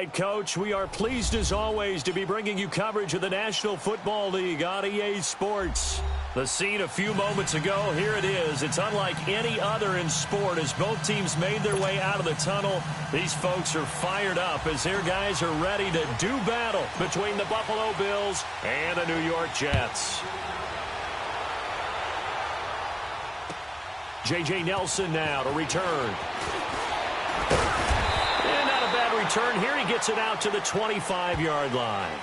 right, Coach. We are pleased, as always, to be bringing you coverage of the National Football League on EA Sports. The scene a few moments ago, here it is. It's unlike any other in sport as both teams made their way out of the tunnel. These folks are fired up as their guys are ready to do battle between the Buffalo Bills and the New York Jets. J.J. Nelson now to return. And not a bad return here. He gets it out to the 25-yard line.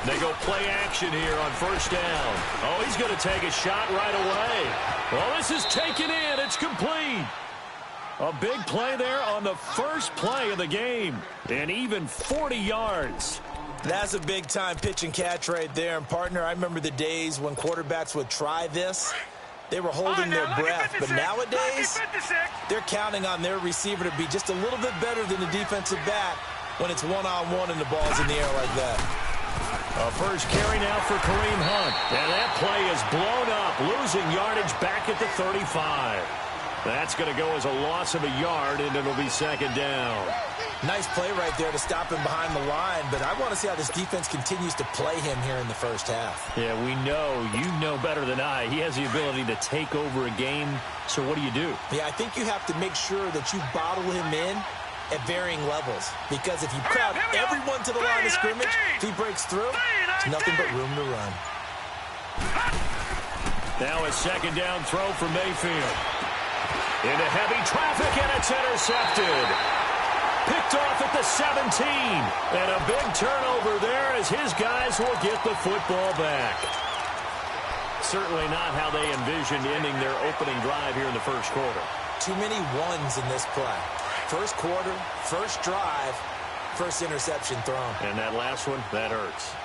They go play action here on first down. Oh, he's going to take a shot right away. Well, this is taken in. It's complete. A big play there on the first play of the game. And even 40 yards. That's a big-time pitch and catch right there. And, partner, I remember the days when quarterbacks would try this. They were holding their breath. But nowadays, they're counting on their receiver to be just a little bit better than the defensive back when it's one-on-one and the ball's in the air like that. A first carry now for Kareem Hunt. And that play is blown up, losing yardage back at the 35. That's going to go as a loss of a yard, and it'll be second down. Nice play right there to stop him behind the line, but I want to see how this defense continues to play him here in the first half. Yeah, we know. You know better than I. He has the ability to take over a game, so what do you do? Yeah, I think you have to make sure that you bottle him in at varying levels, because if you crowd everyone to the line of scrimmage, if he breaks through, there's nothing but room to run. Now a second down throw for Mayfield. Into heavy traffic, and it's intercepted. Picked off at the 17. And a big turnover there as his guys will get the football back. Certainly not how they envisioned ending their opening drive here in the first quarter. Too many ones in this play. First quarter, first drive, first interception thrown. And that last one, that hurts.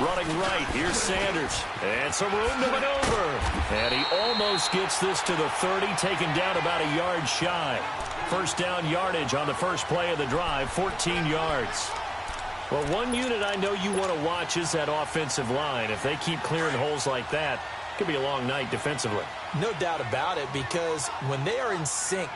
Running right, here's Sanders. And some room to maneuver. And he almost gets this to the 30, taken down about a yard shy. First down yardage on the first play of the drive, 14 yards. Well, one unit I know you want to watch is that offensive line. If they keep clearing holes like that, it could be a long night defensively. No doubt about it, because when they are in sync,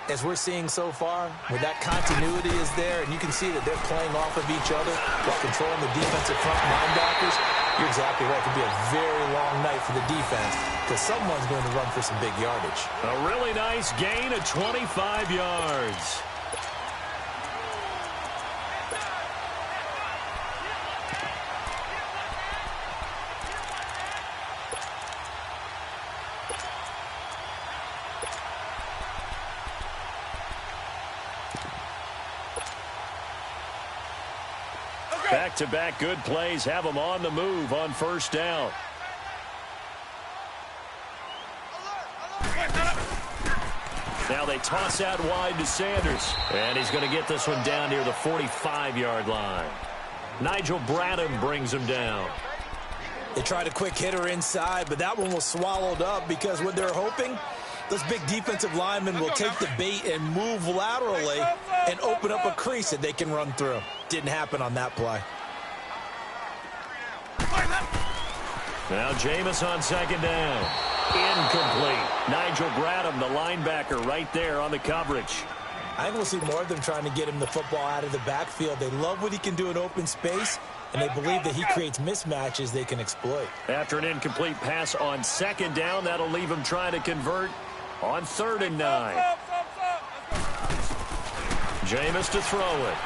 as we're seeing so far, where that continuity is there, and you can see that they're playing off of each other while controlling the defensive front linebackers, you're exactly right. It could be a very long night for the defense because someone's going to run for some big yardage. A really nice gain of 25 yards. Back-to-back good plays have them on the move on first down. Now they toss out wide to Sanders. And he's going to get this one down near the 45-yard line. Nigel Bradham brings him down. They tried a quick hitter inside, but that one was swallowed up because what they're hoping, those big defensive linemen will take the bait and move laterally and open up a crease that they can run through. Didn't happen on that play. Now Jameis on second down. Incomplete. Nigel Bradham, the linebacker, right there on the coverage. I think we'll see more of them trying to get him the football out of the backfield. They love what he can do in open space, and they believe that he creates mismatches they can exploit. After an incomplete pass on second down, that'll leave him trying to convert on 3rd and 9. Jameis to throw it.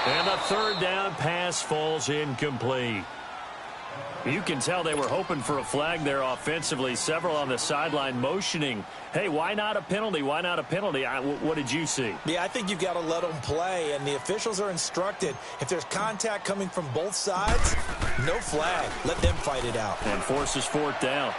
And the 3rd down pass falls incomplete. You can tell they were hoping for a flag there offensively. Several on the sideline motioning, hey, why not a penalty? Why not a penalty? What did you see? Yeah, I think you've got to let them play, and the officials are instructed. If there's contact coming from both sides, no flag. Let them fight it out. And forces 4th down.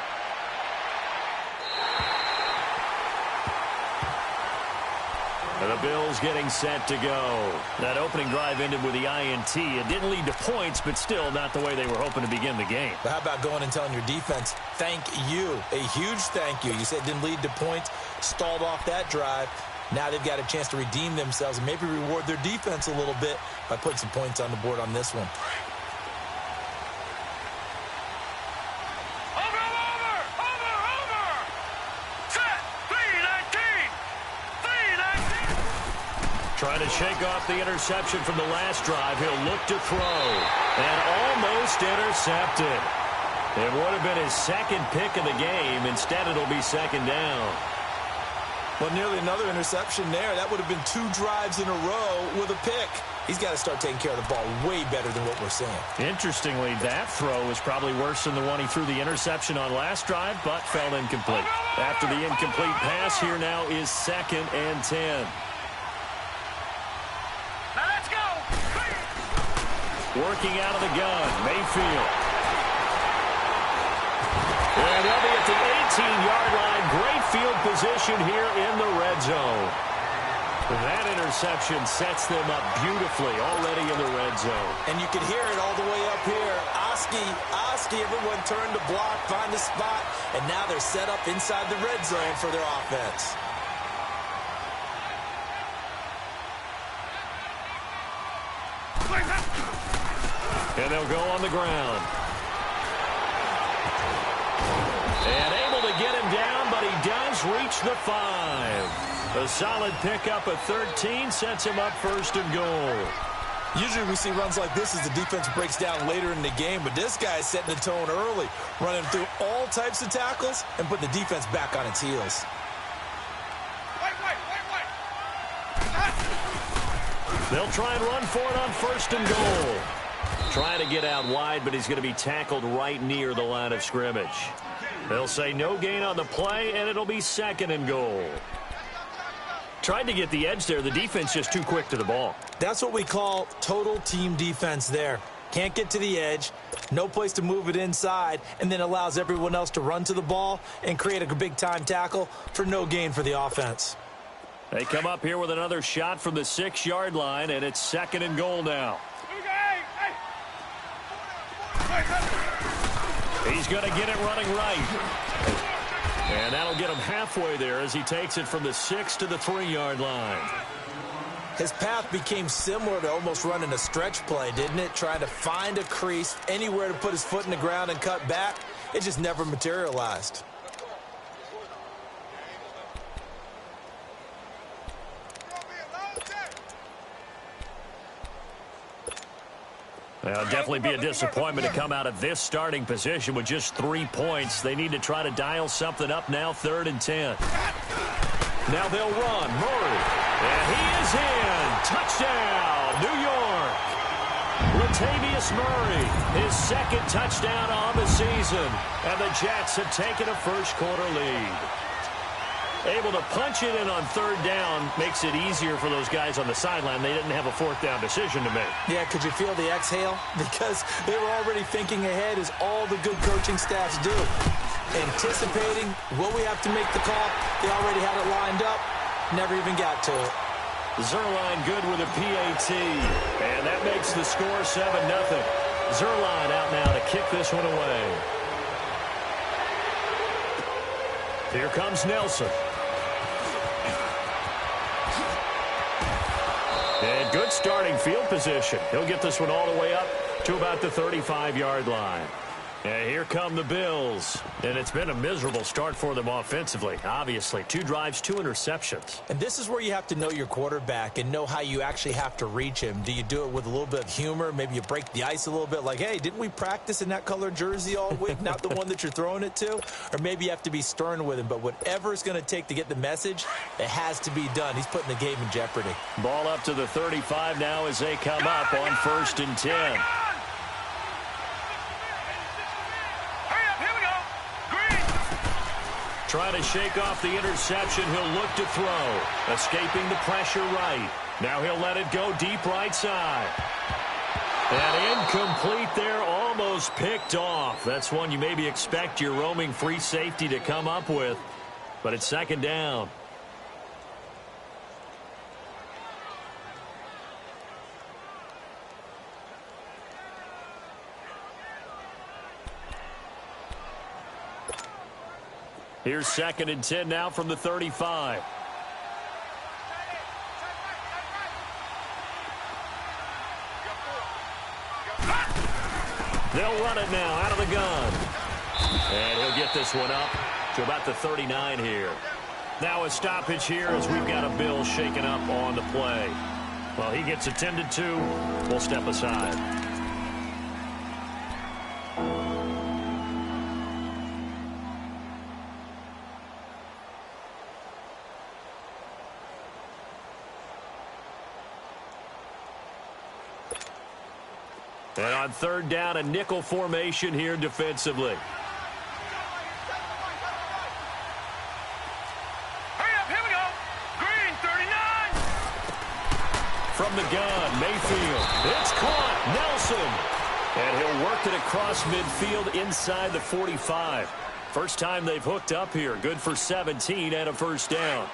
And the Bills getting set to go. That opening drive ended with the INT. It didn't lead to points, but still not the way they were hoping to begin the game. But how about going and telling your defense, thank you, a huge thank you. You said it didn't lead to points, stalled off that drive. Now they've got a chance to redeem themselves and maybe reward their defense a little bit by putting some points on the board on this one. Trying to shake off the interception from the last drive. He'll look to throw. And almost intercepted. It would have been his second pick of the game. Instead, it'll be second down. Well, nearly another interception there. That would have been 2 drives in a row with a pick. He's got to start taking care of the ball way better than what we're seeing. Interestingly, that throw was probably worse than the one he threw the interception on last drive, but fell incomplete. After the incomplete pass, here now is 2nd and 10. Working out of the gun, Mayfield. And they'll be at the 18-yard line. Great field position here in the red zone. That interception sets them up beautifully already in the red zone. And you can hear it all the way up here. Oski, everyone turned to block, find a spot, and now they're set up inside the red zone for their offense. And they'll go on the ground. And able to get him down, but he does reach the 5. A solid pickup at 13 sets him up 1st and goal. Usually we see runs like this as the defense breaks down later in the game, but this guy is setting the tone early, running through all types of tackles and putting the defense back on its heels. They'll try and run for it on 1st and goal. Trying to get out wide, but he's going to be tackled right near the line of scrimmage. They'll say no gain on the play, and it'll be 2nd and goal. Tried to get the edge there. The defense just too quick to the ball. That's what we call total team defense there. Can't get to the edge, no place to move it inside, and then allows everyone else to run to the ball and create a big-time tackle for no gain for the offense. They come up here with another shot from the 6-yard line, and it's 2nd and goal now. He's going to get it running right. And that'll get him halfway there as he takes it from the 6 to the 3-yard line. His path became similar to almost running a stretch play, didn't it? Trying to find a crease, anywhere to put his foot in the ground and cut back. It just never materialized. It'll definitely be a disappointment to come out of this starting position with just 3 points. They need to try to dial something up now, 3rd and 10. Now they'll run. Murray. And he is in. Touchdown, New York. Latavius Murray, his 2nd touchdown on the season. And the Jets have taken a first-quarter lead. Able to punch it in on 3rd down makes it easier for those guys on the sideline. They didn't have a 4th down decision to make. Yeah, could you feel the exhale? Because they were already thinking ahead, as all the good coaching staffs do. Anticipating, will we have to make the call? They already had it lined up. Never even got to it. Zuerlein good with a PAT. And that makes the score 7-0. Zuerlein out now to kick this one away. Here comes Nelson. And good starting field position. He'll get this one all the way up to about the 35-yard line. And here come the Bills. And it's been a miserable start for them offensively, obviously. 2 drives, 2 interceptions. And this is where you have to know your quarterback and know how you actually have to reach him. Do you do it with a little bit of humor? Maybe you break the ice a little bit, like, hey, didn't we practice in that colored jersey all week? Not the one that you're throwing it to? Or maybe you have to be stern with him. But whatever it's going to take to get the message, it has to be done. He's putting the game in jeopardy. Ball up to the 35 now as they come up on 1st and 10. Trying to shake off the interception. He'll look to throw. Escaping the pressure right. Now he'll let it go deep right side. And incomplete there, almost picked off. That's one you maybe expect your roaming free safety to come up with. But it's 2nd down. Here's 2nd and 10 now from the 35. They'll run it now out of the gun. And he'll get this one up to about the 39 here. Now a stoppage here as we've got a Bill shaken up on the play. Well, he gets attended to. We'll step aside. And on 3rd down, a nickel formation here defensively. Hurry up, here we go. Green, 39. From the gun, Mayfield. It's caught. Nelson. And he'll work it across midfield inside the 45. First time they've hooked up here. Good for 17 and a first down.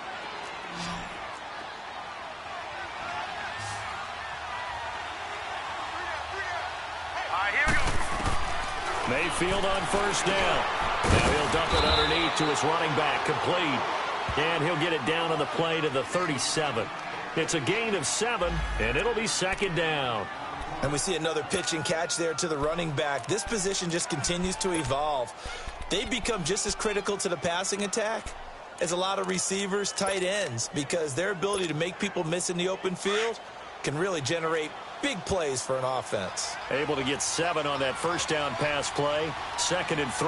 Mayfield on 1st down. Now he'll dump it underneath to his running back, complete. And he'll get it down on the play to the 37. It's a gain of 7, and it'll be 2nd down. And we see another pitch and catch there to the running back. This position just continues to evolve. They become just as critical to the passing attack as a lot of receivers, tight ends, because their ability to make people miss in the open field can really generate big plays for an offense. Able to get 7 on that first down pass play. 2nd and 3.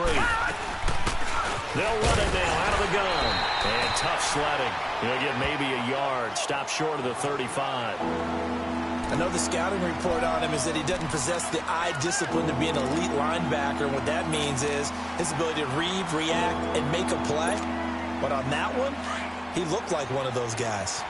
They'll run it now out of the gun. And tough sledding. He'll get maybe a yard. Stop short of the 35. I know the scouting report on him is that he doesn't possess the eye discipline to be an elite linebacker. And what that means is his ability to read, react, and make a play. But on that one, he looked like one of those guys.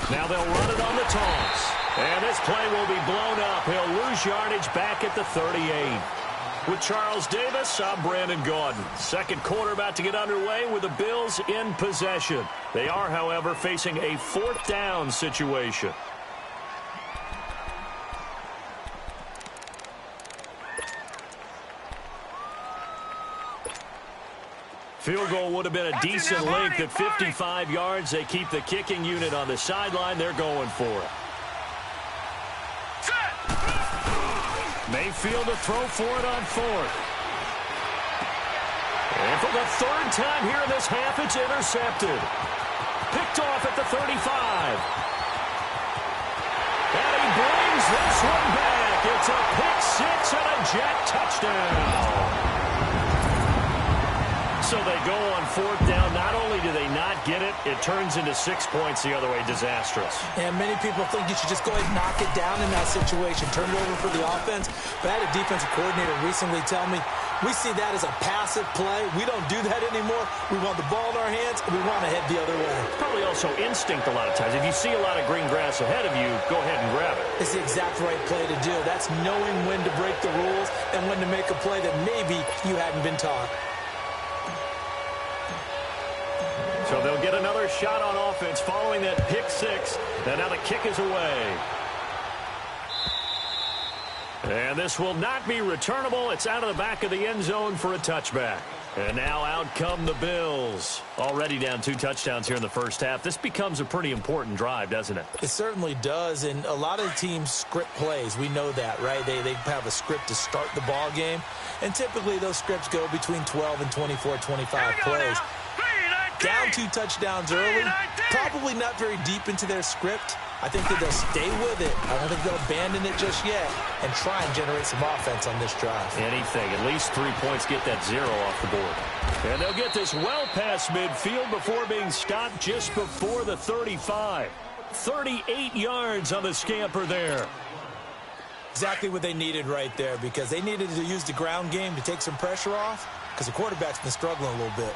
Now they'll run it on the toss. And this play will be blown up. He'll lose yardage back at the 38. With Charles Davis, I'm Brandon Gaudin. Second quarter about to get underway with the Bills in possession. They are, however, facing a 4th down situation. Field goal would have been a decent length at 55 yards. They keep the kicking unit on the sideline. They're going for it. Mayfield to throw for it on 4th. And for the 3rd time here in this half, it's intercepted. Picked off at the 35. And he brings this one back. It's a pick 6 and a Jet touchdown. So they go on 4th down. Not only do they not get it, it turns into 6 points the other way. Disastrous. And many people think you should just go ahead and knock it down in that situation. Turn it over for the offense. But I had a defensive coordinator recently tell me, we see that as a passive play. We don't do that anymore. We want the ball in our hands, and we want to head the other way. Probably also instinct a lot of times. If you see a lot of green grass ahead of you, go ahead and grab it. It's the exact right play to do. That's knowing when to break the rules and when to make a play that maybe you hadn't been taught. So they'll get another shot on offense following that pick 6. And now the kick is away. And this will not be returnable. It's out of the back of the end zone for a touchback. And now out come the Bills. Already down 2 touchdowns here in the first half. This becomes a pretty important drive, doesn't it? It certainly does. And a lot of teams script plays. We know that, right? They have a script to start the ball game. And typically those scripts go between 12 and 24, 25 plays. Down 2 touchdowns early, probably not very deep into their script. I think that they'll stay with it. I don't think they'll abandon it just yet and try and generate some offense on this drive. Anything, at least 3 points, get that 0 off the board. And they'll get this well past midfield before being stopped just before the 35. 38 yards on the scamper there. Exactly what they needed right there, because they needed to use the ground game to take some pressure off, because the quarterback's been struggling a little bit.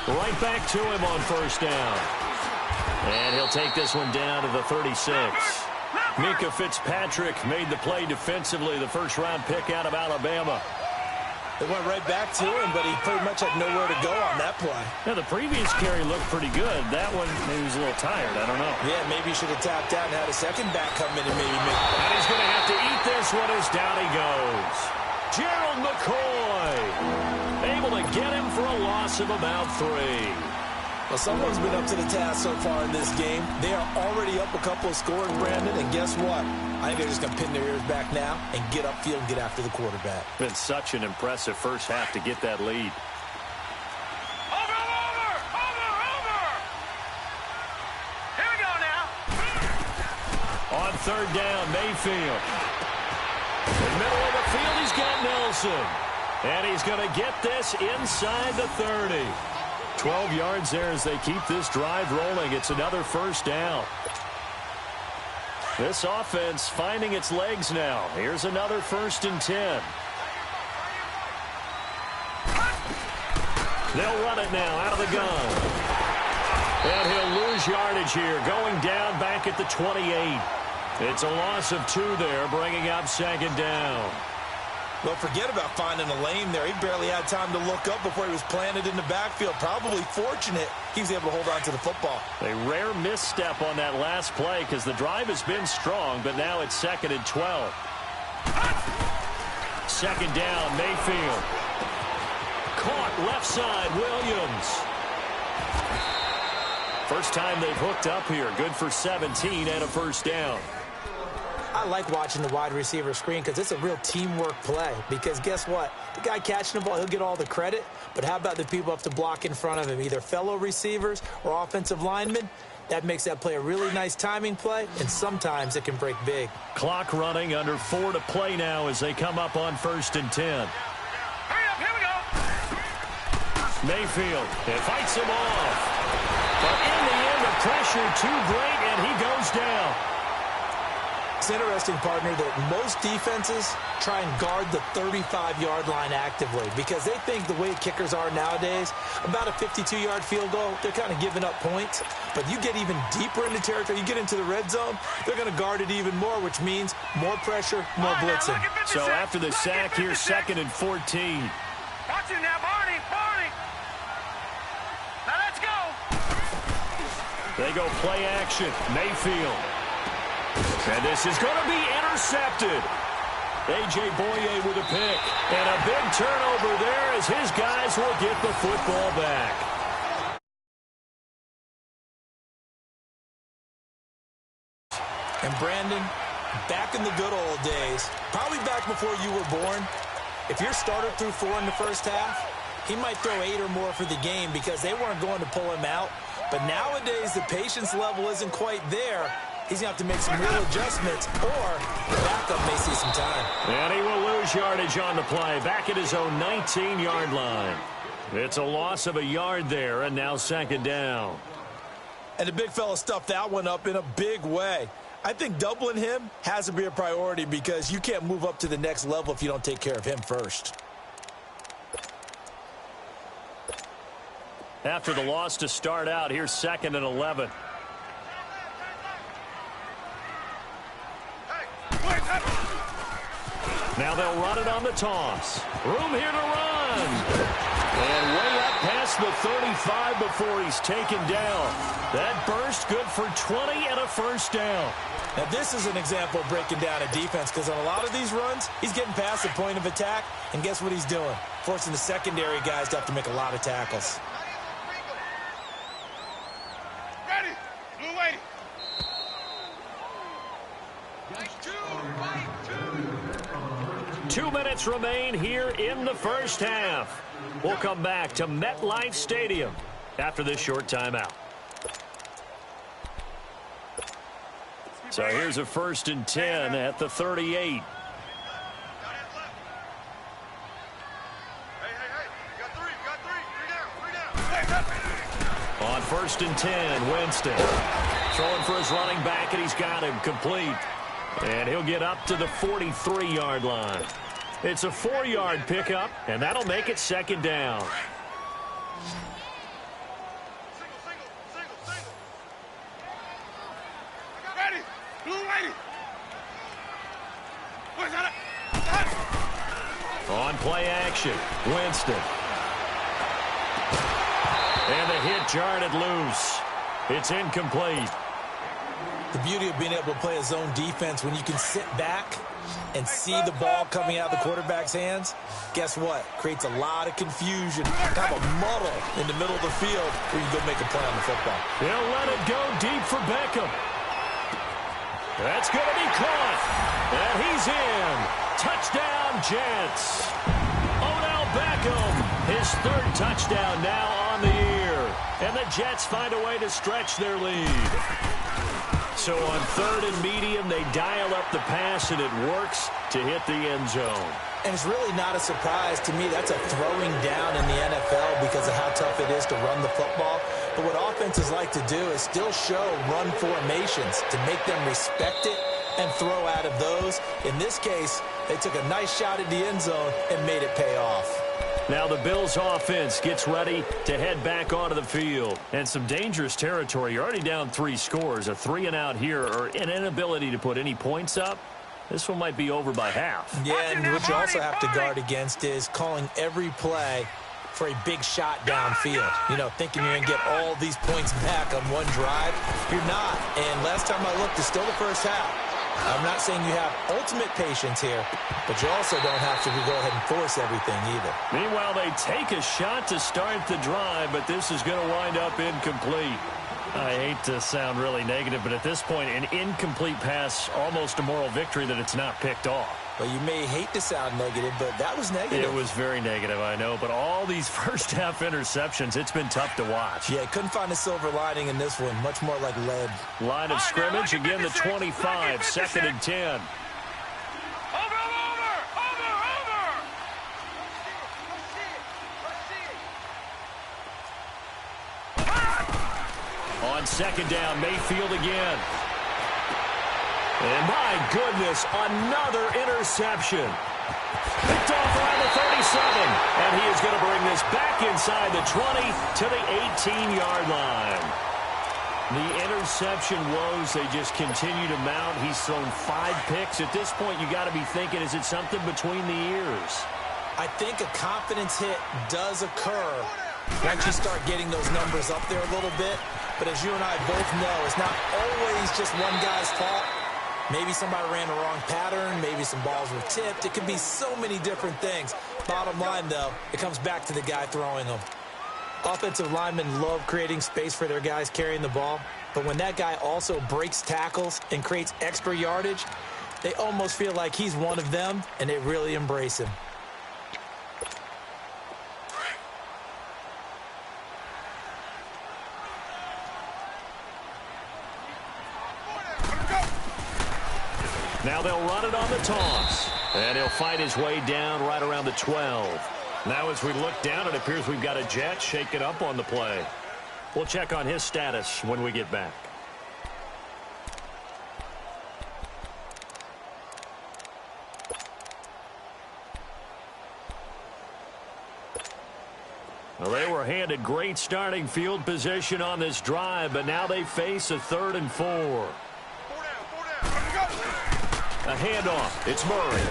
Right back to him on 1st down. And he'll take this one down to the 36. Minkah Fitzpatrick made the play defensively, the first-round pick out of Alabama. They went right back to him, but he pretty much had nowhere to go on that play. Yeah, the previous carry looked pretty good. That one, maybe he was a little tired. I don't know. Yeah, maybe he should have tapped out and had a second back come in and maybe make. And he's going to have to eat this one as down he goes. Gerald McCoy able to get him for a loss of about 3. Well, someone's been up to the task so far in this game. They are already up a couple of scores, Brandon, and guess what? I think they're just going to pin their ears back now and get upfield and get after the quarterback. Been such an impressive first half to get that lead. Over! Here we go now. On third down, Mayfield. In the middle of the field, he's got Nelson. And he's going to get this inside the 30. 12 yards there as they keep this drive rolling. It's another first down. This offense finding its legs now. Here's another 1st and 10. They'll run it now out of the gun. And he'll lose yardage here, going down back at the 28. It's a loss of 2 there, bringing up 2nd down. Well, forget about finding a lane there. He barely had time to look up before he was planted in the backfield. Probably fortunate he was able to hold on to the football. A rare misstep on that last play because the drive has been strong, but now it's 2nd and 12. 2nd down, Mayfield. Caught left side, Williams. First time they've hooked up here. Good for 17 and a first down. I like watching the wide receiver screen because it's a real teamwork play. Because guess what? The guy catching the ball, he'll get all the credit. But how about the people up to block in front of him, either fellow receivers or offensive linemen? That makes that play a really nice timing play, and sometimes it can break big. Clock running, under 4 to play now as they come up on 1st and 10. Hurry up, here we go. Mayfield, it fights him off. But in the end, the pressure too great, and he goes down. It's interesting, partner, that most defenses try and guard the 35-yard line actively because they think the way kickers are nowadays, about a 52-yard field goal, they're kind of giving up points. But you get even deeper into territory, you get into the red zone, they're going to guard it even more, which means more pressure, more blitzing. So after the sack, here's 2nd and 14. Watch him now, Barney. Now let's go. They go play action. Mayfield. And this is going to be intercepted. A.J. Boye with a pick. And a big turnover there as his guys will get the football back. And Brandon, back in the good old days, probably back before you were born, if your starter threw 4 in the first half, he might throw 8 or more for the game because they weren't going to pull him out. But nowadays, the patience level isn't quite there. He's going to have to make some real adjustments, or the backup may see some time. And he will lose yardage on the play, back at his own 19-yard line. It's a loss of a yard there, and now 2nd down. And the big fella stuffed that one up in a big way. I think doubling him has to be a priority because you can't move up to the next level if you don't take care of him first. After the loss to start out, here's 2nd and 11. Now they'll run it on the toss. Room here to run. And way up past the 35 before he's taken down. That burst good for 20 and a first down. Now this is an example of breaking down a defense because on a lot of these runs, he's getting past the point of attack. And guess what he's doing? Forcing the secondary guys to have to make a lot of tackles. Ready. Blue lady. 2 minutes remain here in the first half. We'll come back to MetLife Stadium after this short timeout. So here's a 1st and 10 at the 38. Hey, got three down. On 1st and 10, Winston throwing for his running back, and he's got him complete. And he'll get up to the 43-yard line. It's a 4-yard pickup, and that'll make it 2nd down. Single. Ready. Blue lady. Where's that? On play action, Winston. And the hit jarred it loose. It's incomplete. The beauty of being able to play a zone defense when you can sit back and see the ball coming out of the quarterback's hands, guess what? Creates a lot of confusion, kind of a muddle in the middle of the field where you go make a play on the football. They'll let it go deep for Beckham. That's going to be caught. And he's in. Touchdown, Jets. Odell Beckham, his third touchdown now on the year. And the Jets find a way to stretch their lead. So on third and medium, they dial up the pass, and it works to hit the end zone. And it's really not a surprise to me. That's a throwing down in the NFL because of how tough it is to run the football. But what offenses like to do is still show run formations to make them respect it and throw out of those. In this case, they took a nice shot at the end zone and made it pay off. Now the Bills offense gets ready to head back onto the field. And some dangerous territory. You're already down 3 scores. A 3-and-out here or an inability to put any points up. This one might be over by half. Yeah, and what you also have to guard against is calling every play for a big shot downfield. You know, thinking you're going to get all these points back on one drive. You're not. And last time I looked, it's still the first half. I'm not saying you have ultimate patience here, but you also don't have to go ahead and force everything either. Meanwhile, they take a shot to start the drive, but this is going to wind up incomplete. I hate to sound really negative, but at this point, an incomplete pass, almost a moral victory that it's not picked off. Well, you may hate to sound negative, but that was negative. It was very negative, I know. But all these first-half interceptions, it's been tough to watch. Yeah, couldn't find a silver lining in this one. Much more like lead. Line of scrimmage, again the 25, 2nd and 10. On 2nd down, Mayfield again. And my goodness, another interception. Picked off around the 37. And he is going to bring this back inside the 20 to the 18-yard line. The interception woes, they just continue to mount. He's thrown 5 picks. At this point, you got to be thinking, is it something between the ears? I think a confidence hit does occur once you start getting those numbers up there a little bit. But as you and I both know, it's not always just one guy's fault. Maybe somebody ran the wrong pattern. Maybe some balls were tipped. It could be so many different things. Bottom line, though, it comes back to the guy throwing them. Offensive linemen love creating space for their guys carrying the ball. But when that guy also breaks tackles and creates extra yardage, they almost feel like he's one of them, and they really embrace him. Now they'll run it on the toss. And he'll fight his way down right around the 12. Now as we look down, it appears we've got a Jet shaken up on the play. We'll check on his status when we get back. Well, they were handed great starting field position on this drive, but now they face a 3rd and 4. A handoff. It's Murray.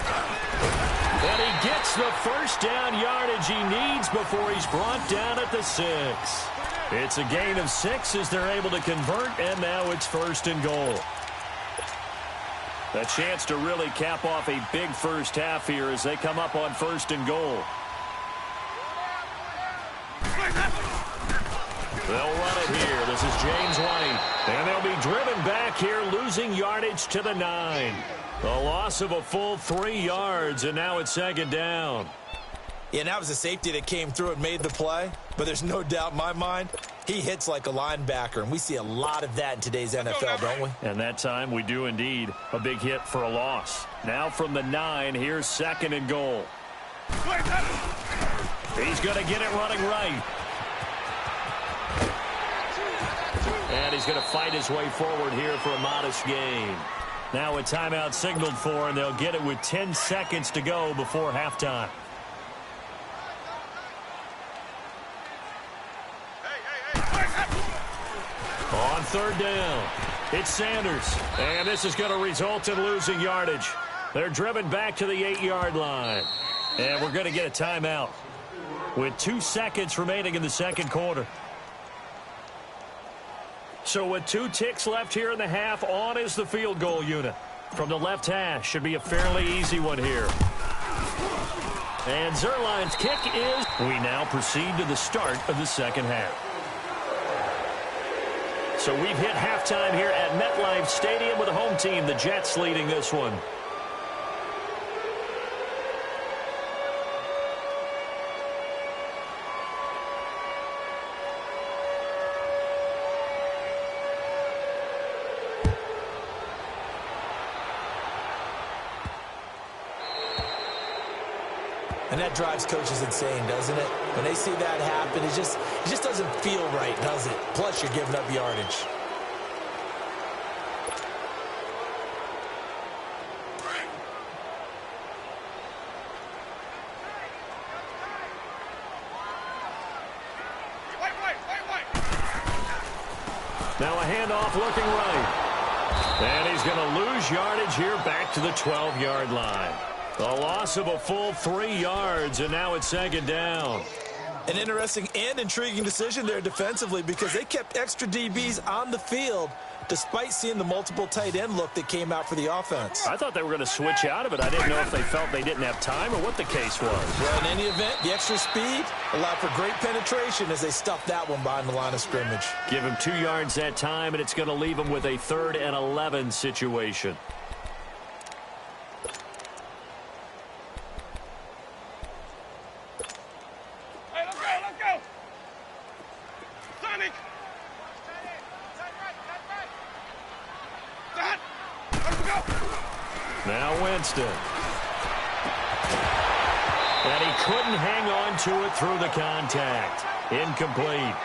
And he gets the first down yardage he needs before he's brought down at the 6. It's a gain of 6 as they're able to convert, and now it's 1st and goal. A chance to really cap off a big first half here as they come up on 1st and goal. They'll run it here. This is James White. And they'll be driven back here, losing yardage to the 9. A loss of a full 3 yards, and now it's 2nd down. Yeah, and that was a safety that came through and made the play. But there's no doubt in my mind, he hits like a linebacker. And we see a lot of that in today's NFL, don't we? And that time, we do indeed. A big hit for a loss. Now from the 9, here's 2nd and goal. He's going to get it running right. And he's going to fight his way forward here for a modest gain. Now a timeout signaled for, and they'll get it with 10 seconds to go before halftime. On 3rd down, it's Sanders. And this is going to result in losing yardage. They're driven back to the 8-yard line. And we're going to get a timeout with 2 seconds remaining in the second quarter. So with 2 ticks left here in the half, on is the field goal unit. From the left hash, should be a fairly easy one here. And Zuerlein's kick is... We now proceed to the start of the second half. So we've hit halftime here at MetLife Stadium with the home team, the Jets, leading this one. And that drives coaches insane, doesn't it? When they see that happen, it just doesn't feel right, does it? Plus, you're giving up yardage. Now a handoff looking right. And he's going to lose yardage here back to the 12-yard line. A loss of a full 3 yards, and now it's second down. An interesting and intriguing decision there defensively because they kept extra DBs on the field despite seeing the multiple tight end look that came out for the offense. I thought they were going to switch out of it. I didn't know if they felt they didn't have time or what the case was. Well, in any event, the extra speed allowed for great penetration as they stuffed that one behind the line of scrimmage. Give him 2 yards that time, and it's going to leave him with a 3rd and 11 situation. Now Winston. And he couldn't hang on to it through the contact. Incomplete.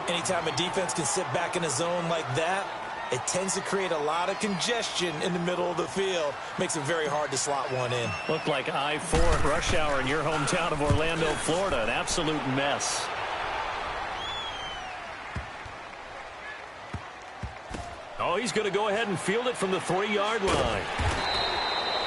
Anytime a defense can sit back in a zone like that, it tends to create a lot of congestion in the middle of the field. Makes it very hard to slot one in. Looked like I-4 at rush hour in your hometown of Orlando, Florida. An absolute mess. Oh, he's going to go ahead and field it from the 3-yard line.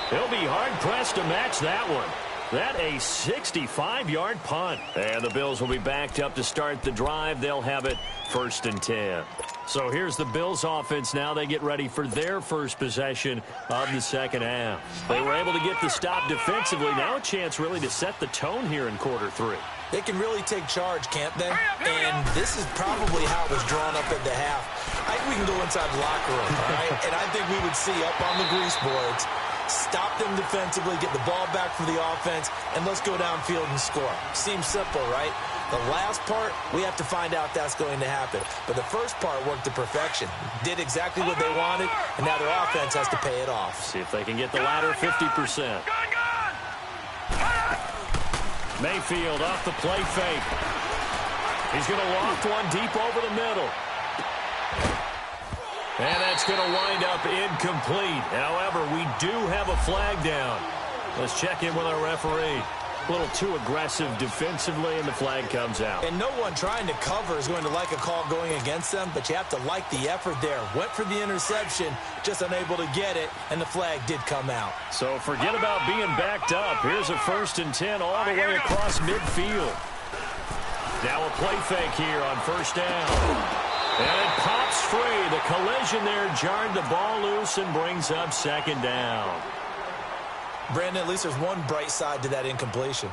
He'll be hard-pressed to match that one. That a 65-yard punt. And the Bills will be backed up to start the drive. They'll have it 1st and 10. So here's the Bills offense now. They get ready for their first possession of the second half. They were able to get the stop defensively. Now a chance really to set the tone here in quarter 3. They can really take charge, can't they? And this is probably how it was drawn up at the half. I think we can go inside the locker room, all right? And I think we would see up on the grease boards, stop them defensively, get the ball back for the offense, and let's go downfield and score. Seems simple, right? The last part, we have to find out that's going to happen. But the first part worked to perfection. Did exactly what they wanted, and now their offense has to pay it off. See if they can get the latter 50%. Mayfield off the play fake. He's going to loft one deep over the middle. And that's going to wind up incomplete. However, we do have a flag down. Let's check in with our referee. A little too aggressive defensively, and the flag comes out. And no one trying to cover is going to like a call going against them, but you have to like the effort there. Went for the interception, just unable to get it, and the flag did come out. So forget about being backed up. Here's a 1st and 10 all the way across midfield. Now a play fake here on 1st down. And it pops free. The collision there jarred the ball loose and brings up 2nd down. Brandon, at least there's one bright side to that incompletion.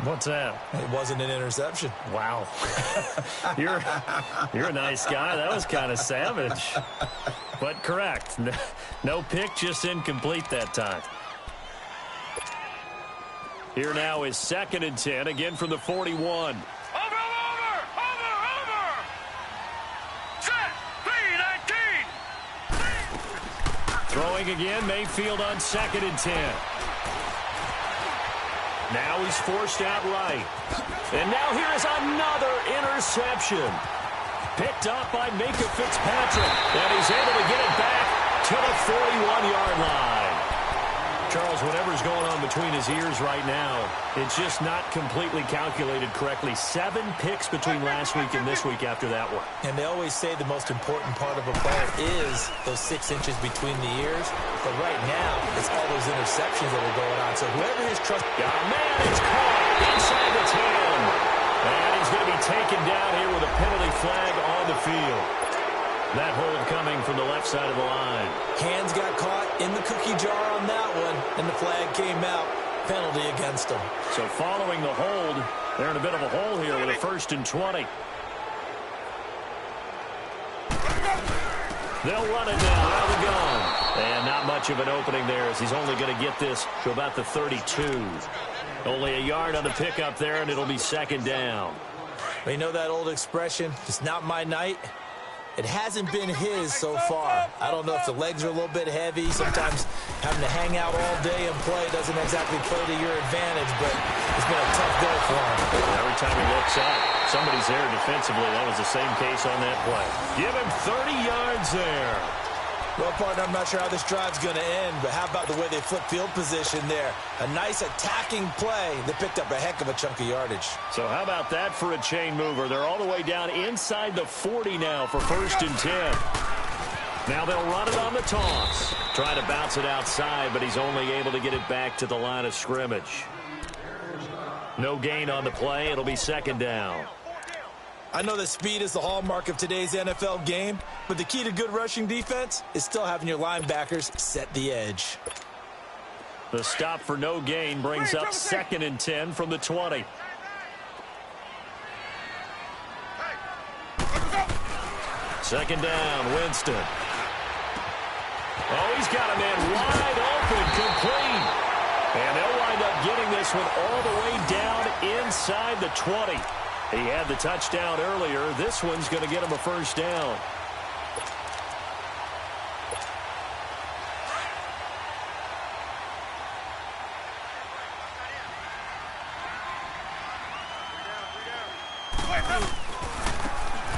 What's that? It wasn't an interception. Wow. You're a nice guy. That was kind of savage. But correct. No pick, just incomplete that time. Here now is 2nd and 10, again from the 41. Throwing again, Mayfield on 2nd and 10. Now he's forced out right. And now here is another interception. Picked up by Minkah Fitzpatrick. And he's able to get it back to the 41-yard line. Charles, whatever's going on between his ears right now, it's just not completely calculated correctly. 7 picks between last week and this week after that one. And they always say the most important part of a player is those 6 inches between the ears. But right now, it's all those interceptions that are going on. So whoever his trust... Oh, man, it's caught inside the 10. And he's going to be taken down here with a penalty flag on the field. That hold coming from the left side of the line. Hands got caught in the cookie jar on that one, and the flag came out. Penalty against them. So following the hold, they're in a bit of a hole here with a 1st and 20. They'll run it now out of the gun. And not much of an opening there as he's only going to get this to about the 32. Only a yard on the pickup there, and it'll be 2nd down. Well, you know that old expression, it's not my night? It hasn't been his so far. I don't know if the legs are a little bit heavy. Sometimes having to hang out all day and play doesn't exactly play to your advantage, but it's been a tough go for him. Every time he looks up, somebody's there defensively. That was the same case on that play. Give him 30 yards there. Well, partner, I'm not sure how this drive's going to end, but how about the way they flip field position there? A nice attacking play that picked up a heck of a chunk of yardage. So how about that for a chain mover? They're all the way down inside the 40 now for 1st and 10. Now they'll run it on the toss. Trying to bounce it outside, but he's only able to get it back to the line of scrimmage. No gain on the play. It'll be 2nd down. I know that speed is the hallmark of today's NFL game, but the key to good rushing defense is still having your linebackers set the edge. The stop for no gain brings up 2nd and 10 from the 20. Second down, Winston. Oh, he's got a man wide open, complete. And they'll wind up getting this one all the way down inside the 20. He had the touchdown earlier. This one's going to get him a 1st down.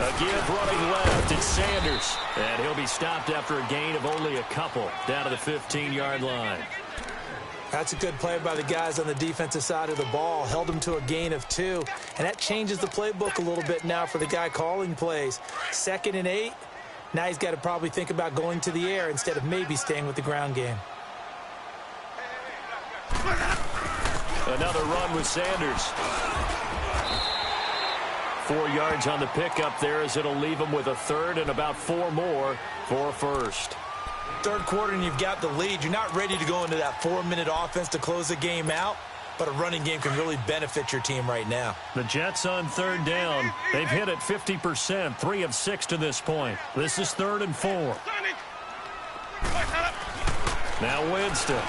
A give running left. It's Sanders. And he'll be stopped after a gain of only a couple down to the 15-yard line. That's a good play by the guys on the defensive side of the ball. Held them to a gain of 2. And that changes the playbook a little bit now for the guy calling plays. 2nd and 8. Now he's got to probably think about going to the air instead of maybe staying with the ground game. Another run with Sanders. 4 yards on the pickup there as it'll leave him with a 3rd and about 4 more for a 1st. 3rd quarter and you've got the lead. You're not ready to go into that 4-minute offense to close the game out, but a running game can really benefit your team right now. The Jets on 3rd down. They've hit it 50%, 3 of 6 to this point. This is 3rd and 4. Now Winston.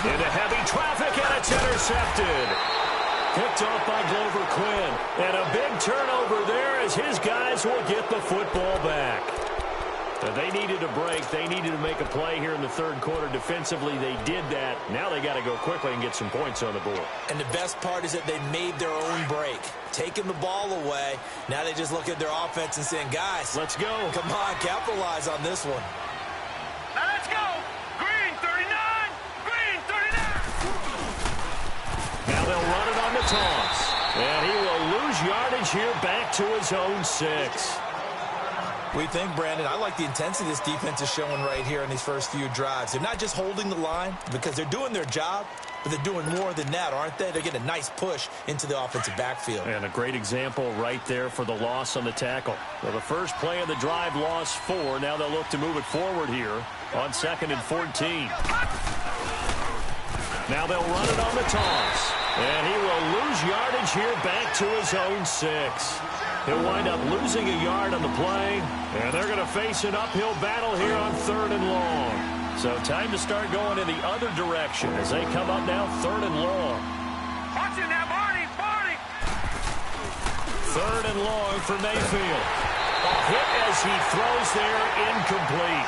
Into heavy traffic, and it's intercepted. Picked off by Glover Quinn. And a big turnover there as his guys will get the football back. They needed a break. They needed to make a play here in the 3rd quarter. Defensively, they did that. Now they got to go quickly and get some points on the board. And the best part is that they made their own break. Taking the ball away. Now they just look at their offense and saying, guys, let's go. Come on, capitalize on this one. Now let's go. Green 39. Green 39. Now they'll run it on the toss. And he will lose yardage here back to his own 6. We think, Brandon, I like the intensity this defense is showing right here in these first few drives. They're not just holding the line because they're doing their job, but they're doing more than that, aren't they? They're getting a nice push into the offensive backfield. And a great example right there for the loss on the tackle. Well, the first play of the drive lost 4. Now they'll look to move it forward here on 2nd and 14. Now they'll run it on the toss. And he will lose yardage here back to his own 6. He'll wind up losing a yard on the play, and they're going to face an uphill battle here on 3rd and long. So time to start going in the other direction as they come up now 3rd and long. Watching that, Barney, Barney. 3rd and long for Mayfield. A hit as he throws there, incomplete.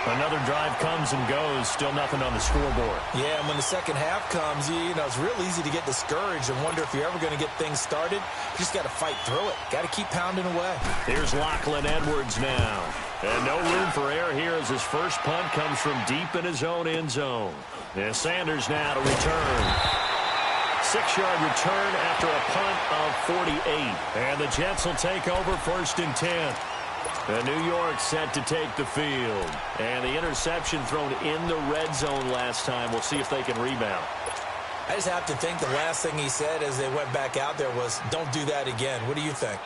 Another drive comes and goes, still nothing on the scoreboard. Yeah, and when the second half comes, you know, it's real easy to get discouraged and wonder if you're ever going to get things started. You just got to fight through it. Got to keep pounding away. Here's Lachlan Edwards now. And no room for error here as his first punt comes from deep in his own end zone. And Sanders now to return. 6-yard return after a punt of 48. And the Jets will take over 1st and 10. And New York set to take the field. And the interception thrown in the red zone last time. We'll see if they can rebound. I just have to think the last thing he said as they went back out there was, don't do that again. What do you think?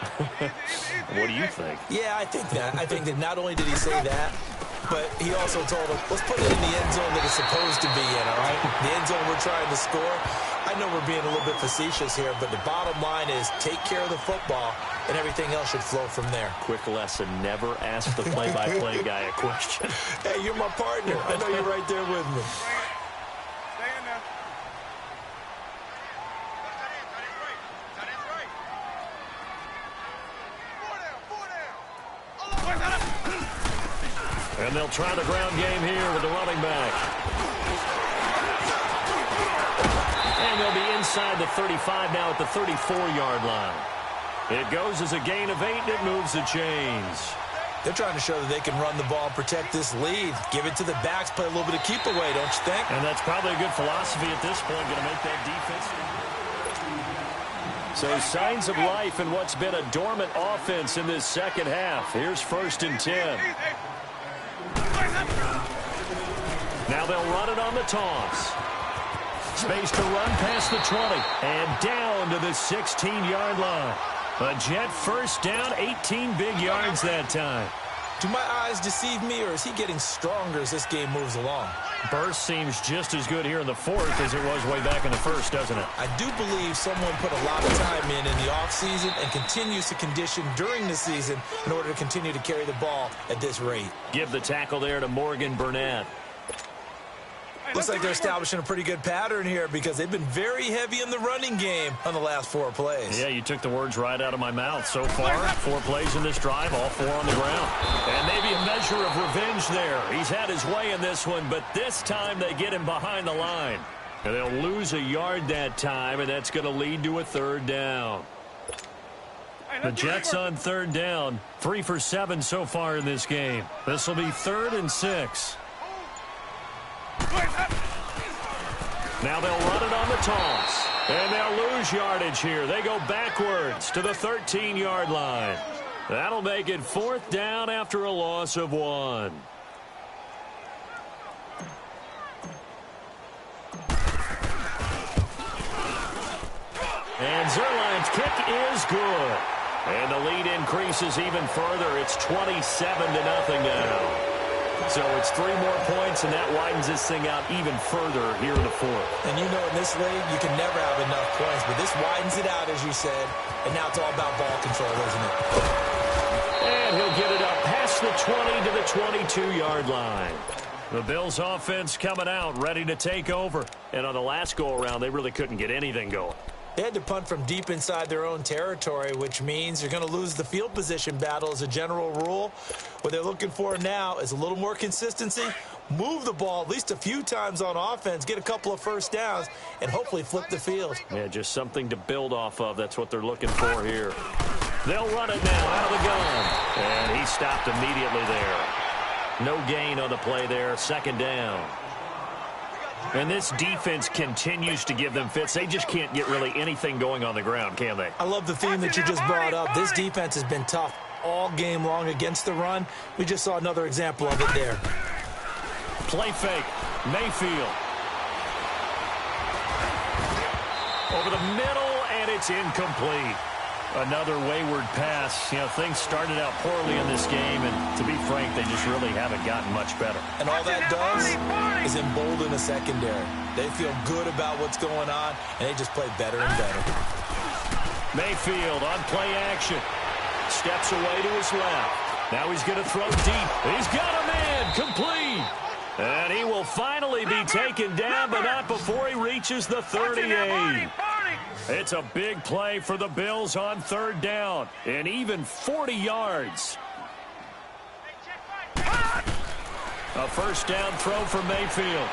What do you think? Yeah, I think that. I think that not only did he say that, but he also told him, let's put it in the end zone that it's supposed to be in, all right? The end zone we're trying to score. I know we're being a little bit facetious here, but the bottom line is take care of the football, and everything else should flow from there. Quick lesson, never ask the play-by-play guy a question. Hey, you're my partner. I know you're right there with me. And they'll try the ground game here with the running back. And they'll be inside the 35 now at the 34-yard line. It goes as a gain of 8, and it moves the chains. They're trying to show that they can run the ball and protect this lead. Give it to the backs, play a little bit of keep away, don't you think? And that's probably a good philosophy at this point, going to make that defense. So signs of life in what's been a dormant offense in this second half. Here's 1st and 10. Now they'll run it on the toss. Space to run past the 20 and down to the 16-yard line. A Jet first down, 18 big yards that time. Do my eyes deceive me, or is he getting stronger as this game moves along? Burst seems just as good here in the 4th as it was way back in the 1st, doesn't it? I do believe someone put a lot of time in the offseason and continues to condition during the season in order to continue to carry the ball at this rate. Give the tackle there to Morgan Burnett. Looks like they're establishing a pretty good pattern here because they've been very heavy in the running game on the last 4 plays. Yeah, you took the words right out of my mouth. So far, 4 plays in this drive, all 4 on the ground. And maybe a measure of revenge there. He's had his way in this one, but this time they get him behind the line. And they'll lose a yard that time, and that's going to lead to a 3rd down. The Jets on 3rd down, 3 for 7 so far in this game. This will be 3rd and 6. Now they'll run it on the toss. And they'll lose yardage here. They go backwards to the 13-yard line. That'll make it 4th down after a loss of 1. And Zuerlein's kick is good. And the lead increases even further. It's 27-0 now. So it's 3 more points, and that widens this thing out even further here in the 4th. And you know in this league, you can never have enough points, but this widens it out, as you said, and now it's all about ball control, isn't it? And he'll get it up past the 20 to the 22-yard line. The Bills' offense coming out, ready to take over. And on the last go-around, they really couldn't get anything going. They had to punt from deep inside their own territory, which means you're going to lose the field position battle as a general rule. What they're looking for now is a little more consistency, move the ball at least a few times on offense, get a couple of 1st downs, and hopefully flip the field. Yeah, just something to build off of. That's what they're looking for here. They'll run it now out of the gun. And he stopped immediately there. No gain on the play there, 2nd down. And this defense continues to give them fits. They just can't get really anything going on the ground, can they? I love the theme that you just brought up. This defense has been tough all game long against the run. We just saw another example of it there. Play fake. Mayfield. Over the middle, and it's incomplete. Another wayward pass. You know, things started out poorly in this game, and to be frank, they just really haven't gotten much better. And all that does is embolden a secondary. They feel good about what's going on, and they just play better and better. Mayfield on play action. Steps away to his left. Now he's going to throw deep. He's got a man. Complete. And he will finally be taken down, but not before he reaches the 38. It's a big play for the Bills on 3rd down, and even 40 yards. A 1st down throw for Mayfield.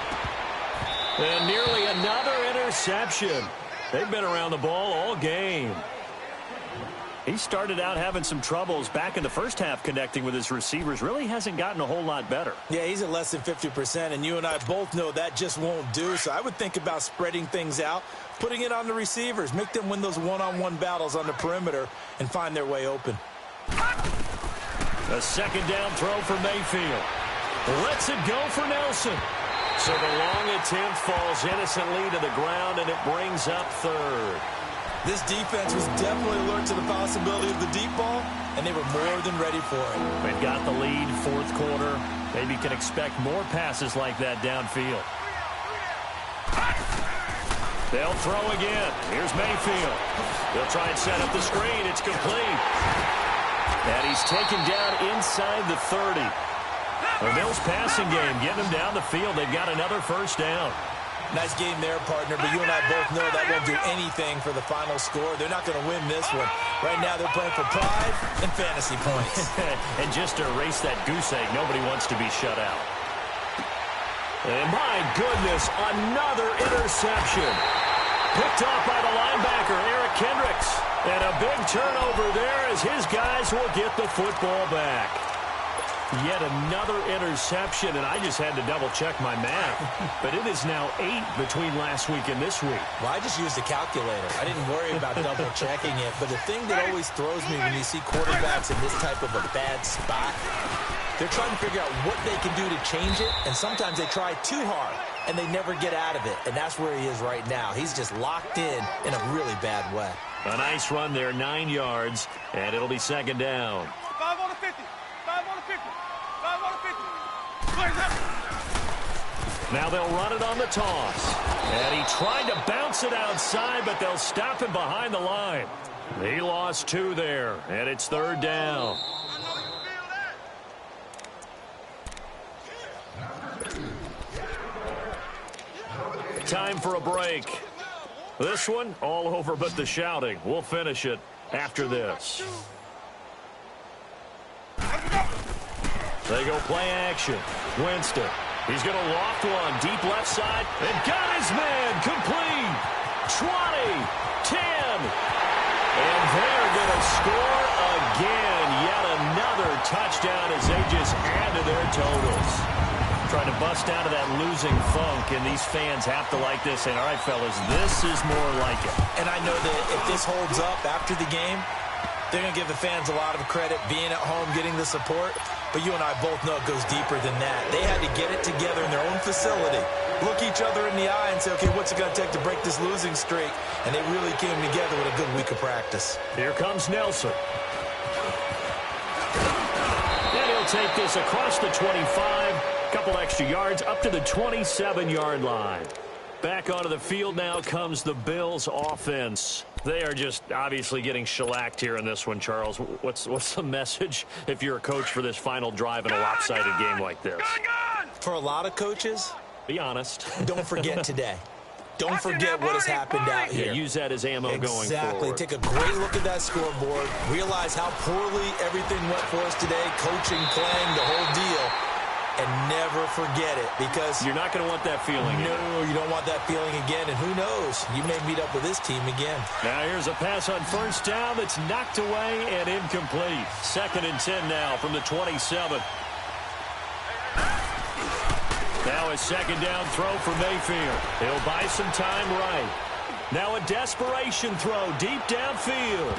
And nearly another interception. They've been around the ball all game. He started out having some troubles back in the first half connecting with his receivers. Really hasn't gotten a whole lot better. Yeah, he's at less than 50%, and you and I both know that just won't do. So I would think about spreading things out, putting it on the receivers, make them win those one-on-one battles on the perimeter and find their way open. A second down throw for Mayfield. Lets it go for Nelson. So the long attempt falls innocently to the ground, and it brings up third. This defense was definitely alert to the possibility of the deep ball, and they were more than ready for it. They've got the lead, fourth quarter. Maybe can expect more passes like that downfield. They'll throw again. Here's Mayfield. They'll try and set up the screen. It's complete. And he's taken down inside the 30. The Bills passing game getting them down the field. They've got another first down. Nice game there, partner, but you and I both know that won't do anything for the final score. They're not going to win this one. Right now they're playing for pride and fantasy points. And just to erase that goose egg, nobody wants to be shut out. And my goodness, another interception. Picked off by the linebacker, Eric Kendricks. And a big turnover there as his guys will get the football back. Yet another interception, and I just had to double-check my math. But it is now 8 between last week and this week. Well, I just used a calculator. I didn't worry about double-checking it. But the thing that always throws me when you see quarterbacks in this type of a bad spot, they're trying to figure out what they can do to change it, and sometimes they try too hard, and they never get out of it. And that's where he is right now. He's just locked in a really bad way. A nice run there, 9 yards, and it'll be second down. 5 on the 50. 5 on the 50. 5 on the 50. Now they'll run it on the toss. And he tried to bounce it outside, but they'll stop him behind the line. He lost 2 there, and it's third down. Time for a break. This one, all over but the shouting. We'll finish it after this. They go play action. Winston. He's going to loft one. Deep left side. And got his man. Complete. 20. 10. And they're going to score again. Yet another touchdown as they just add to their totals. Trying to bust out of that losing funk, and these fans have to like this. And, all right, fellas, this is more like it. And I know that if this holds up after the game, they're going to give the fans a lot of credit, being at home, getting the support. But you and I both know it goes deeper than that. They had to get it together in their own facility, look each other in the eye and say, okay, what's it going to take to break this losing streak? And they really came together with a good week of practice. Here comes Nelson. And he'll take this across the 25. Couple extra yards up to the 27-yard line. Back onto the field now comes the Bills offense. They are just obviously getting shellacked here in this one, Charles. What's the message if you're a coach for this final drive in a lopsided game like this? For a lot of coaches, be honest. Don't forget today. Don't forget what has happened out here. Yeah, use that as ammo going forward. Exactly. Take a great look at that scoreboard. Realize how poorly everything went for us today. Coaching, playing, the whole deal. And never forget it, because you're not going to want that feeling. No, you don't want that feeling again. And who knows? You may meet up with this team again. Now here's a pass on first down that's knocked away and incomplete. 2nd and 10 now from the 27. Now a second down throw for Mayfield. He'll buy some time right. Now a desperation throw deep downfield.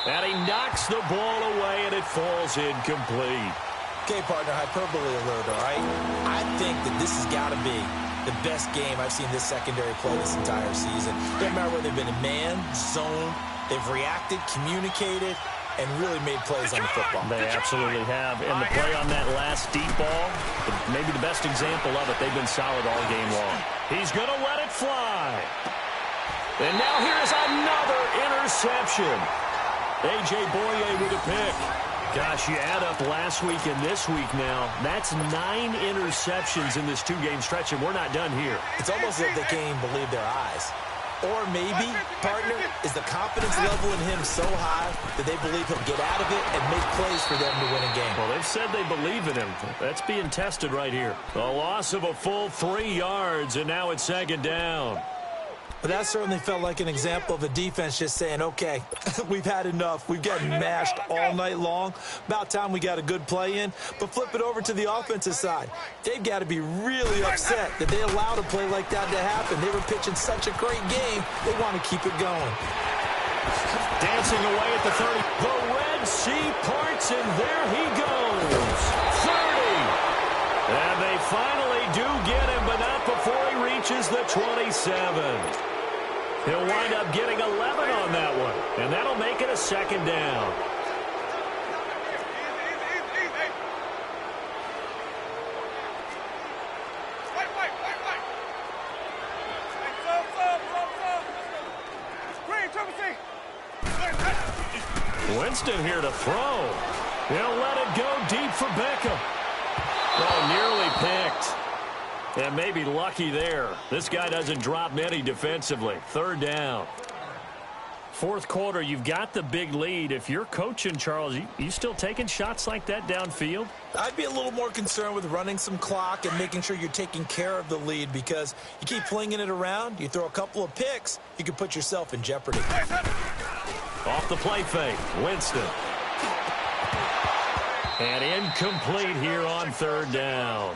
And he knocks the ball away, and it falls incomplete. Okay, partner, hyperbole alert, all right? I think that this has got to be the best game I've seen this secondary play this entire season. Doesn't matter whether they've been in man, zone, they've reacted, communicated, and really made plays on the football. They absolutely have. And the play on that last deep ball, maybe the best example of it, they've been solid all game long. He's going to let it fly. And now here's another interception. A.J. Boye with a pick. Gosh, you add up last week and this week now, that's 9 interceptions in this 2-game stretch, and we're not done here. It's almost as if they can't even believe their eyes. Or maybe, partner, is the confidence level in him so high that they believe he'll get out of it and make plays for them to win a game. Well, they've said they believe in him. That's being tested right here. A loss of a full 3 yards, and now it's second down. But that certainly felt like an example of a defense just saying, okay, we've had enough. We've gotten mashed all night long. About time we got a good play in. But flip it over to the offensive side. They've got to be really upset that they allowed a play like that to happen. They were pitching such a great game, they want to keep it going. Dancing away at the 30. The Red Sea parts, and there he goes. 30. And they finally do get him, but not before he reaches the 27. He'll wind up getting 11 on that one, and that'll make it a second down. Winston here to throw. He'll let it go deep for Beckham. Oh, nearly picked. And maybe lucky there. This guy doesn't drop many defensively. Third down. Fourth quarter, you've got the big lead. If you're coaching, Charles, you still taking shots like that downfield? I'd be a little more concerned with running some clock and making sure you're taking care of the lead, because you keep flinging it around, you throw a couple of picks, you can put yourself in jeopardy. Off the play fake, Winston. And incomplete here on third down.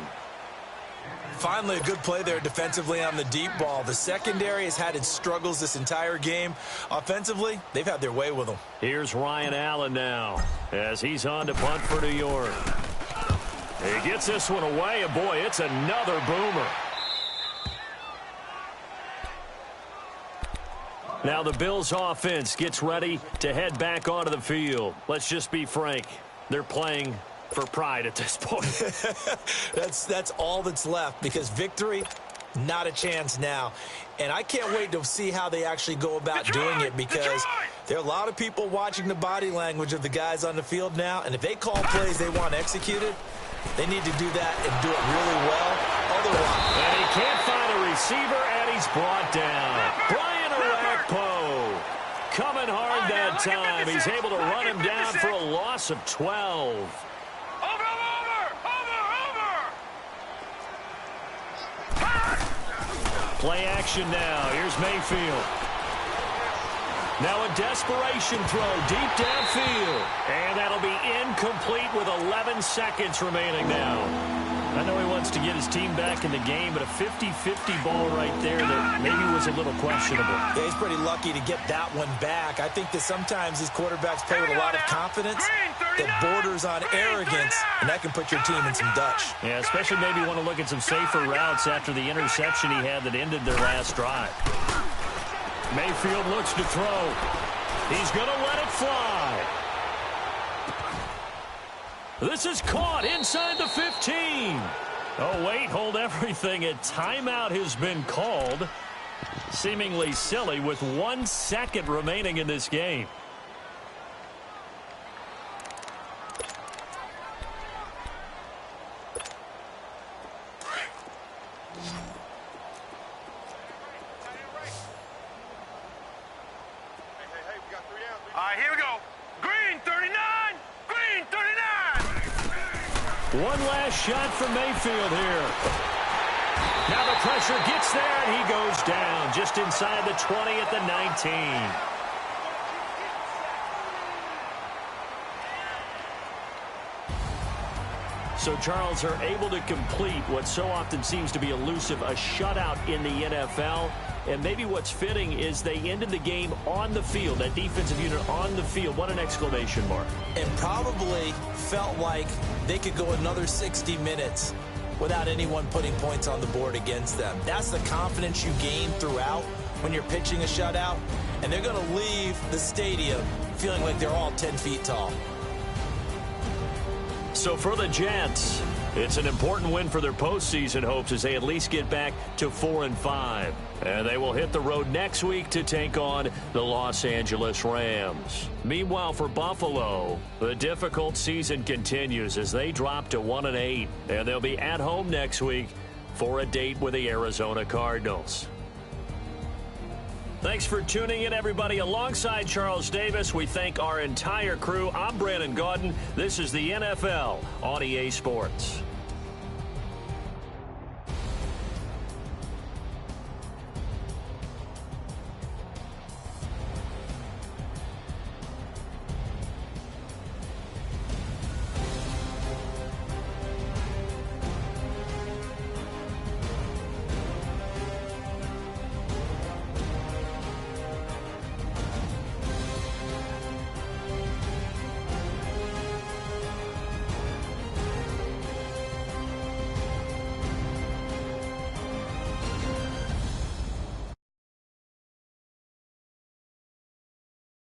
Finally, a good play there defensively on the deep ball. The secondary has had its struggles this entire game. Offensively, they've had their way with them. Here's Ryan Allen now as he's on to punt for New York. He gets this one away, and boy, it's another boomer. Now the Bills offense gets ready to head back onto the field. Let's just be frank. They're playing for pride at this point. That's all that's left, because victory, not a chance now. And I can't wait to see how they actually go about doing it, because there are a lot of people watching the body language of the guys on the field now, and if they call plays they want executed, they need to do that and do it really well. Otherwise, and he can't find a receiver, and he's brought down. Brian Orakpo coming hard that time. He's able to run him down for a loss of 12. Play action now. Here's Mayfield. Now a desperation throw deep downfield. And that'll be incomplete with 11 seconds remaining now. I know he wants to get his team back in the game, but a 50-50 ball right there that maybe was a little questionable. Yeah, he's pretty lucky to get that one back. I think that sometimes these quarterbacks play with a lot of confidence that borders on arrogance, and that can put your team in some Dutch. Yeah, especially maybe want to look at some safer routes after the interception he had that ended their last drive. Mayfield looks to throw. He's going to let it fly. This is caught inside the 15. Oh, wait, hold everything. A timeout has been called. Seemingly silly with 1 second remaining in this game. All right, here we go. Green 39. Green 39. One last shot from Mayfield here. Now the pressure gets there, and he goes down just inside the 20 at the 19. So Charles are able to complete what so often seems to be elusive, a shutout in the NFL. And maybe what's fitting is they ended the game on the field, that defensive unit on the field. What an exclamation mark. And probably felt like they could go another 60 minutes without anyone putting points on the board against them. That's the confidence you gain throughout when you're pitching a shutout. And they're going to leave the stadium feeling like they're all 10 feet tall. So for the Jets, it's an important win for their postseason hopes as they at least get back to 4-5. And they will hit the road next week to take on the Los Angeles Rams. Meanwhile, for Buffalo, the difficult season continues as they drop to 1-8. And they'll be at home next week for a date with the Arizona Cardinals. Thanks for tuning in, everybody. Alongside Charles Davis, we thank our entire crew. I'm Brandon Gaudin. This is the NFL on EA Sports.